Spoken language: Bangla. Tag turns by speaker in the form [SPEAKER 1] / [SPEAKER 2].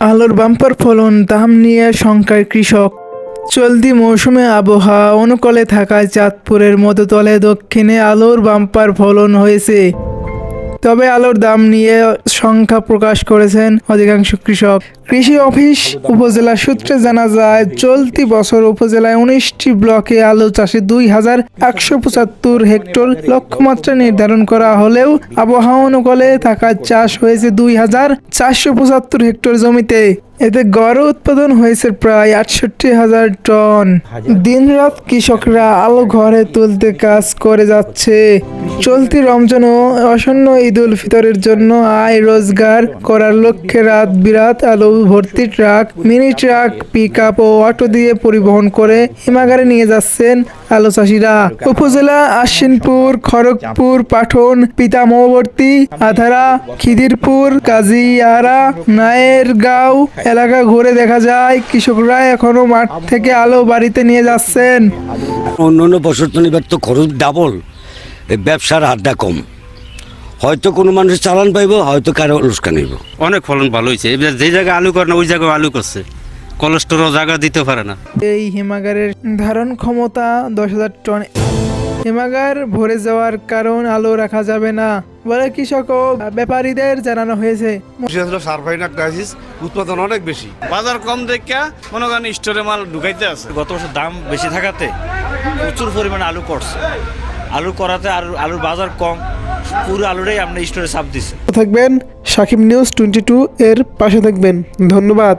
[SPEAKER 1] আলুর বাম্পার ফলন দাম নিয়ে শঙ্কায় কৃষক। চলতি মৌসুমে আবহাওয়া অনুকূলে থাকায় চাঁদপুরের মধুতলে দক্ষিণে আলুর বাম্পার ফলন হয়েছে। তবে আলুর দাম নিয়ে শঙ্কা প্রকাশ করেছেন অধিকাংশ কৃষক। কৃষি অফিস উপজেলা সূত্রে জানা যায়, চলতি বছর উপজেলায় 19টি ব্লকে আলু চাষে 2175 হেক্টর লক্ষ্যমাত্রা নির্ধারণ করা হলেও আবহাওয়া অনুকূলে থাকায় চাষ হয়েছে 2475 হেক্টর জমিতে। এতে গড় উৎপাদন হয়েছে প্রায় 68,000 টন। দিনরাত কৃষকরা আলু ঘরে তুলতে কাজ করে যাচ্ছে। চলতি রমজান ও আসন্ন ঈদ উল ফিতরের জন্য আয় রোজগার করার লক্ষ্যে রাত বিরাত আলু ভর্তি truck, mini truck, pick up ও অটো দিয়ে পরিবহন করে হিমাগারে নিয়ে যাচ্ছেন আলু চাষিরা। উপজেলা আশ্বিনপুর, খড়গপুর, পাঠন, পিতামহবর্তী, আধারা, খিদিরপুর, কাজিয়ারা, নায়েরগাঁও এলাকা ঘুরে দেখা যায় কৃষকরা এখনো মাঠ থেকে আলু বাড়িতে নিয়ে যাচ্ছেন।
[SPEAKER 2] অন্য বছর তো এবার তো খরচ ডাবল, ব্যবসার হারটা কম। হয়তো কোনো মানুষ চালান পাইব, হয়তো কারো লোকসান হইব।
[SPEAKER 3] অনেক ফলন ভালো হয়েছে। এবার যে জায়গায় আলু করে না ওই জায়গায় আলু করছে, কোলেস্টোরও জায়গা দিতে পারে না।
[SPEAKER 1] এই হিমাগারের ধারণ ক্ষমতা 10,000 টন। হিমাগার ভরে যাওয়ার কারণ আলু রাখা যাবে না বলে কৃষক ও ব্যাপারীদের জানানো হয়েছে।
[SPEAKER 4] সারফাইনা ক্রাইসিস, উৎপাদন অনেক বেশি,
[SPEAKER 5] বাজার কম দেখা মনে করেন স্টোরে মাল ঢুকাইতে আছে।
[SPEAKER 6] গত বছর দাম বেশি থাকাতে প্রচুর পরিমাণে আলু করছে। আলু করাতে আর আলুর বাজার কম, পুরো আলুটাই আমরা স্টোরে চাপ দিচ্ছে।
[SPEAKER 1] থাকবেন সাকিব নিউজ 22 এর পাশে থাকবেন। ধন্যবাদ।